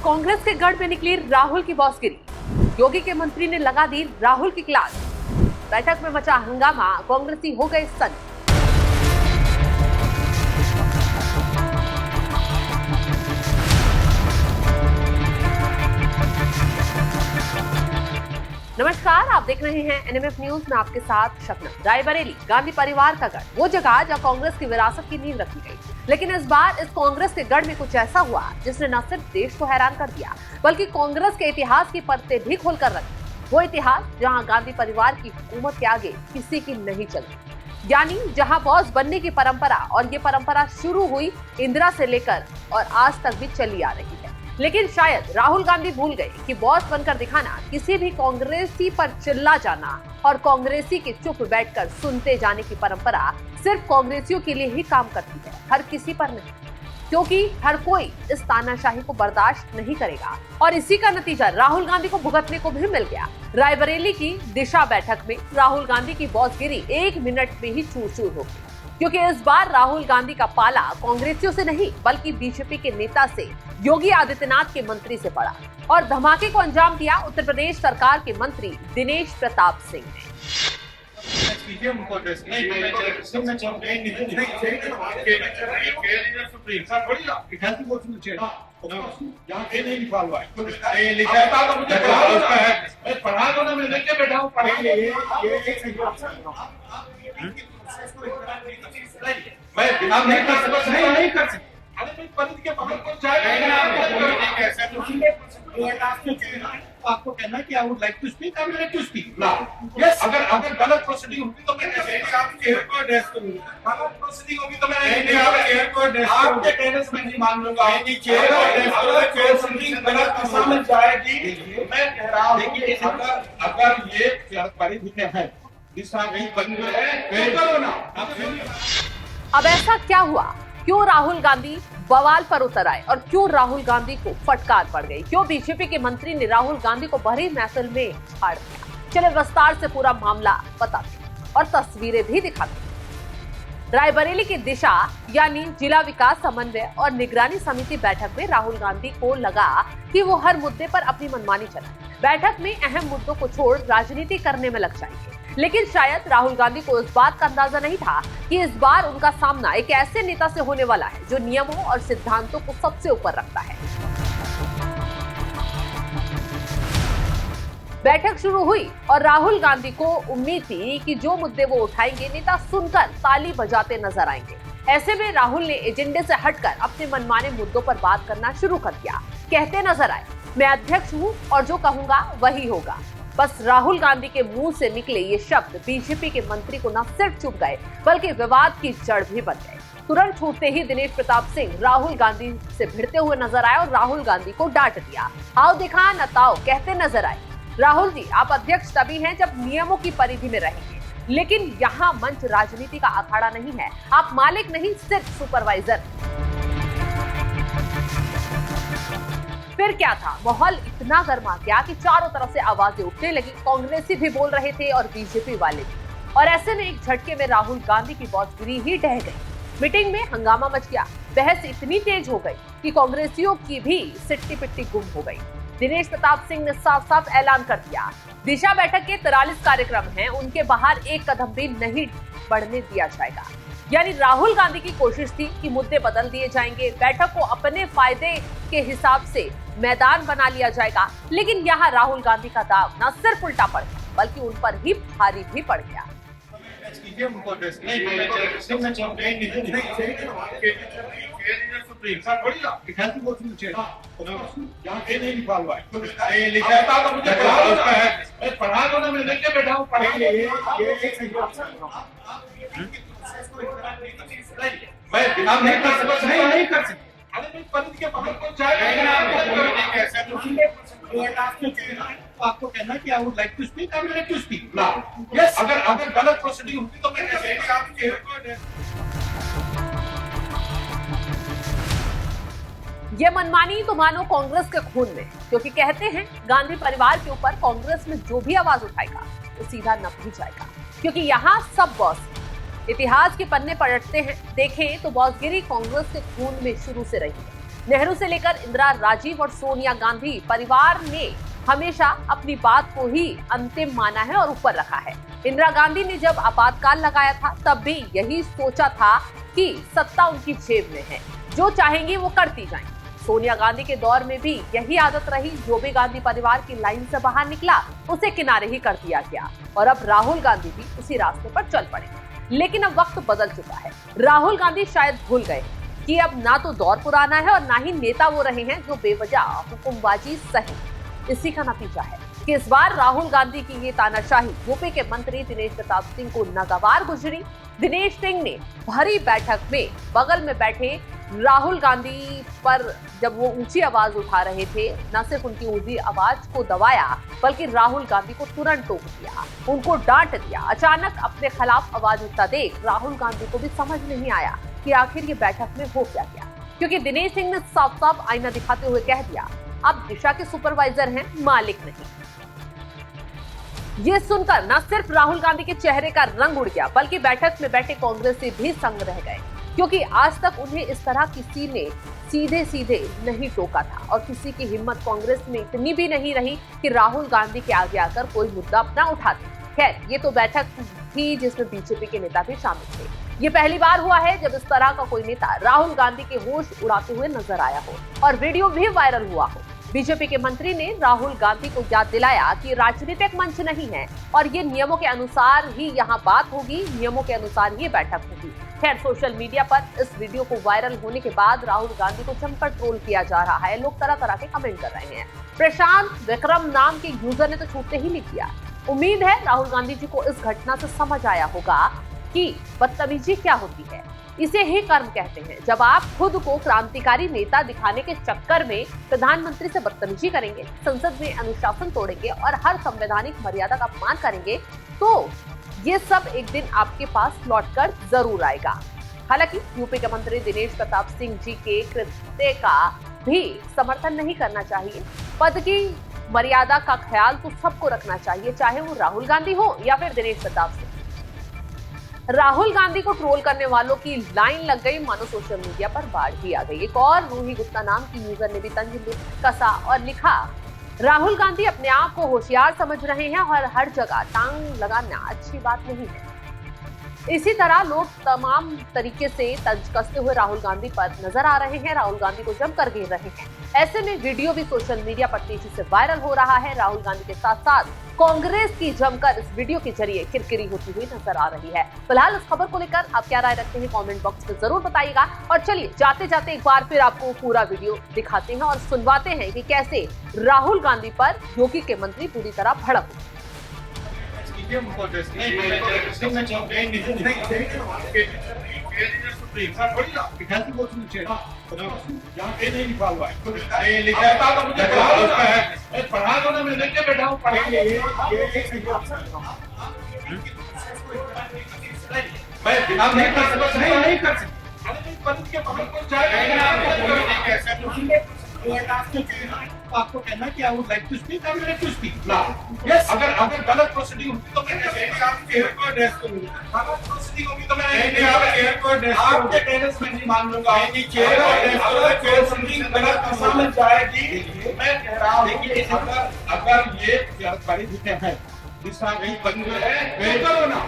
कांग्रेस के गढ़ में निकली राहुल की बॉसगिरी। योगी के मंत्री ने लगा दी राहुल की क्लास। बैठक में मचा हंगामा, कांग्रेसी हो गए सन्न। नमस्कार, आप देख रहे हैं एनएमएफ न्यूज में आपके साथ शबनम। रायबरेली गांधी परिवार का गढ़, वो जगह जहां कांग्रेस की विरासत की नींव रखी गई। लेकिन इस बार इस कांग्रेस के गढ़ में कुछ ऐसा हुआ जिसने न सिर्फ देश को हैरान कर दिया, बल्कि कांग्रेस के इतिहास की परतें भी खोलकर रखी। वो इतिहास जहाँ गांधी परिवार की हुकूमत के आगे किसी की नहीं चलती, यानी जहाँ बॉस बनने की परंपरा, और ये परंपरा शुरू हुई इंदिरा से लेकर और आज तक भी चली आ रही है। लेकिन शायद राहुल गांधी भूल गए कि बॉस बनकर दिखाना, किसी भी कांग्रेसी पर चिल्ला जाना और कांग्रेसी के चुप बैठकर सुनते जाने की परंपरा सिर्फ कांग्रेसियों के लिए ही काम करती है, हर किसी पर नहीं। क्योंकि हर कोई इस तानाशाही को बर्दाश्त नहीं करेगा, और इसी का नतीजा राहुल गांधी को भुगतने को भी मिल गया। रायबरेली की दिशा बैठक में राहुल गांधी की बॉसगिरी 1 मिनट में ही चूर चूर हो गई। क्योंकि इस बार राहुल गांधी का पाला कांग्रेसियों से नहीं, बल्कि बीजेपी के नेता से, योगी आदित्यनाथ के मंत्री से पड़ा, और धमाके को अंजाम दिया उत्तर प्रदेश सरकार के मंत्री दिनेश प्रताप सिंह ने। मैं बिना नहीं कर सकता, नहीं कर सकता। अरे मैं परिध के बाहर को आपको कहना कि I would like to speak, I would like to speak. Yes, अगर गलत प्रोसीडिंग होगी तो मैं चेयर को एड्रेस करूंगा। गलत प्रोसीडिंग होगी तो मैं चेयर को एड्रेस आपके कहने से मैं नहीं मान लूंगा। चेयर को एड्रेस करो, प्रोसीडिंग गलत दिशा में जाएगी। मैं कह रहा हूं कि अगर ये परिधि में है, दिशा नहीं बन है, तो करो ना। अब ऐसा क्या हुआ? क्यों राहुल गांधी बवाल पर उतर आए, और क्यों राहुल गांधी को फटकार पड़ गई? क्यों बीजेपी के मंत्री ने राहुल गांधी को भरी महफिल में छाड़ दिया? चले विस्तार से पूरा मामला बताते और तस्वीरें भी दिखाते। रायबरेली की दिशा यानी जिला विकास समन्वय और निगरानी समिति बैठक में राहुल गांधी को लगा कि वो हर मुद्दे पर अपनी मनमानी चलाए। बैठक में अहम मुद्दों को छोड़ राजनीति करने में लग जाएंगे। लेकिन शायद राहुल गांधी को इस बात का अंदाजा नहीं था कि इस बार उनका सामना एक ऐसे नेता से होने वाला है जो नियमों और सिद्धांतों को सबसे ऊपर रखता है। बैठक शुरू हुई और राहुल गांधी को उम्मीद थी कि जो मुद्दे वो उठाएंगे, नेता सुनकर ताली बजाते नजर आएंगे। ऐसे में राहुल ने एजेंडे से हटकर अपने मनमाने मुद्दों पर बात करना शुरू कर दिया। कहते नजर आए, मैं अध्यक्ष हूं और जो कहूंगा वही होगा। बस राहुल गांधी के मुंह से निकले ये शब्द बीजेपी के मंत्री को न सिर्फ चुभ गए, बल्कि विवाद की जड़ भी बन गए। तुरंत छूटते ही दिनेश प्रताप सिंह राहुल गांधी से भिड़ते हुए नजर आए और राहुल गांधी को डांट दिया। आओ दिखा न ताओ कहते नजर आए। राहुल जी, आप अध्यक्ष तभी हैं जब नियमों की परिधि में रहेंगे, लेकिन यहाँ मंच राजनीति का अखाड़ा नहीं है। आप मालिक नहीं, सिर्फ सुपरवाइजर। फिर क्या था, माहौल इतना गर्मा गया कि चारों तरफ से आवाजें उठने लगी। कांग्रेसी भी बोल रहे थे और बीजेपी वाले भी, और ऐसे में एक झटके में राहुल गांधी की बॉसगिरी ही ढह गई। मीटिंग में हंगामा मच गया। बहस इतनी तेज हो गई कि कांग्रेसियों की भी सिट्टी पिट्टी गुम हो गई। दिनेश प्रताप सिंह ने साफ साफ ऐलान कर दिया, दिशा बैठक के 43 कार्यक्रम हैं, उनके बाहर एक कदम भी नहीं बढ़ने दिया जाएगा। यानी राहुल गांधी की कोशिश थी कि मुद्दे बदल दिए जाएंगे, बैठक को अपने फायदे के हिसाब से मैदान बना लिया जाएगा। लेकिन यहाँ राहुल गांधी का दाव न सिर्फ उल्टा पड़ गया, बल्कि उन पर ही भारी भी पड़ गया। मैं बिना नहीं कर सकता, नहीं कर सकता। अरे मैं परिध के बाहर को आपको कहना कि I would like to speak, I would like to speak. Yes, अगर गलत प्रोसीडिंग होगी तो मैं चेयर को। ये मनमानी तो मानो कांग्रेस के खून में, क्योंकि कहते हैं गांधी परिवार के ऊपर कांग्रेस में जो भी आवाज उठाएगा वो सीधा नप ही जाएगा, क्योंकि यहाँ सब बॉस। इतिहास के पन्ने पलटते हैं, देखें तो बॉसगिरी कांग्रेस के खून में शुरू से रही है। नेहरू से लेकर इंदिरा, राजीव और सोनिया गांधी परिवार ने हमेशा अपनी बात को ही अंतिम माना है और ऊपर रखा है। इंदिरा गांधी ने जब आपातकाल लगाया था तब भी यही सोचा था कि सत्ता उनकी जेब में है, जो चाहेंगी वो करती जाएंगी। सोनिया गांधी के दौर में भी यही आदत रही, जो भी गांधी परिवार की लाइन से बाहर निकला उसे किनारे ही कर दिया गया। और अब राहुल गांधी भी उसी रास्ते पर चल पड़े। लेकिन अब वक्त बदल चुका है। राहुल गांधी शायद भूल गए कि अब ना तो दौर पुराना है और ना ही नेता वो रहे हैं जो बेवजह हुकुमबाजी सही। इसी का नतीजा है कि इस बार राहुल गांधी की ये तानाशाही यूपी के मंत्री दिनेश प्रताप सिंह को नागवार गुजरी। दिनेश सिंह ने भरी बैठक में बगल में बैठे राहुल गांधी पर जब वो ऊंची आवाज उठा रहे थे, न सिर्फ उनकी ऊंची आवाज को दबाया बल्कि राहुल गांधी को तुरंत टोक दिया, उनको डांट दिया। अचानक अपने खिलाफ आवाज उठता देख राहुल गांधी को भी समझ नहीं आया कि आखिर ये बैठक में हो क्या गया, क्योंकि दिनेश सिंह ने साफ साफ आईना दिखाते हुए कह दिया, अब दिशा के सुपरवाइजर हैं, मालिक नहीं। ये सुनकर न सिर्फ राहुल गांधी के चेहरे का रंग उड़ गया बल्कि बैठक में बैठे कांग्रेसी भी संग रह गए, क्योंकि आज तक उन्हें इस तरह किसी ने सीधे सीधे नहीं टोका था और किसी की हिम्मत कांग्रेस में इतनी भी नहीं रही कि राहुल गांधी के आगे आकर कोई मुद्दा अपना उठा दे। खैर, ये तो बैठक थी जिसमें बीजेपी के नेता भी शामिल थे। ये पहली बार हुआ है जब इस तरह का कोई नेता राहुल गांधी के होश उड़ाते हुए नजर आया हो और वीडियो भी वायरल हुआ हो। बीजेपी के मंत्री ने राहुल गांधी को याद दिलाया कि राजनीतिक मंच नहीं है और ये नियमों के अनुसार ही यहाँ बात होगी, नियमों के अनुसार ये बैठक होगी। खैर, सोशल मीडिया पर इस वीडियो को वायरल होने के बाद राहुल गांधी को जमकर ट्रोल किया जा रहा है। लोग तरह तरह के कमेंट कर रहे हैं। प्रशांत विक्रम नाम के यूजर ने तो छूटते ही लिख दिया, उम्मीद है राहुल गांधी जी को इस घटना से समझ आया होगा कि बदतमीजी क्या होती है। इसे ही कर्म कहते हैं। जब आप खुद को क्रांतिकारी नेता दिखाने के चक्कर में प्रधानमंत्री से बदतमीजी करेंगे, संसद में अनुशासन तोड़ेंगे और हर संवैधानिक मर्यादा का अपमान करेंगे, तो ये सब एक दिन आपके पास लौटकर जरूर आएगा। हालांकि यूपी के मंत्री दिनेश प्रताप सिंह जी के कृत्य का भी समर्थन नहीं करना चाहिए। पद की मर्यादा का ख्याल तो सबको रखना चाहिए, चाहे वो राहुल गांधी हो या फिर दिनेश प्रताप सिंह। राहुल गांधी को ट्रोल करने वालों की लाइन लग गई, मानो सोशल मीडिया पर बाढ़ ही आ गई। एक और रूही गुप्ता नाम की यूजर ने भी तंज कसा और लिखा, राहुल गांधी अपने आप को होशियार समझ रहे हैं और हर जगह टांग लगाना अच्छी बात नहीं है। इसी तरह लोग तमाम तरीके से तंज कसते हुए राहुल गांधी पर नजर आ रहे हैं, राहुल गांधी को जमकर घेर रहे हैं। ऐसे में वीडियो भी सोशल मीडिया पर तेजी से वायरल हो रहा है। राहुल गांधी के साथ साथ कांग्रेस की जमकर इस वीडियो के जरिए किरकिरी होती हुई नजर आ रही है। फिलहाल इस खबर को लेकर आप क्या राय रखते हैं, कमेंट बॉक्स में जरूर बताइएगा। और चलिए जाते जाते एक बार फिर आपको पूरा वीडियो दिखाते हैं और सुनवाते हैं कि कैसे राहुल गांधी पर योगी के मंत्री पूरी तरह भड़क उठे। पढ़ा दो ना, मैं लेके बैठा हूँ, मैं नहीं कर सकता, नहीं कर सकता। आपको कहना कि I would like to speak, I would like to speak. Yes, अगर गलत प्रोसीडिंग होगी तो मैं आपके एयर को एड्रेस करूंगा। गलत प्रोसीडिंग होगी तो मैं एयर को एड्रेस आपके कहने से नहीं मान लूंगा। चेयर को एड्रेस करूंगा, प्रोसीडिंग गलत दिशा में जाएगी। मैं कह रहा हूं कि अगर ये बड़ी दिक्कत है, दिशा नहीं बन रही है, करो ना।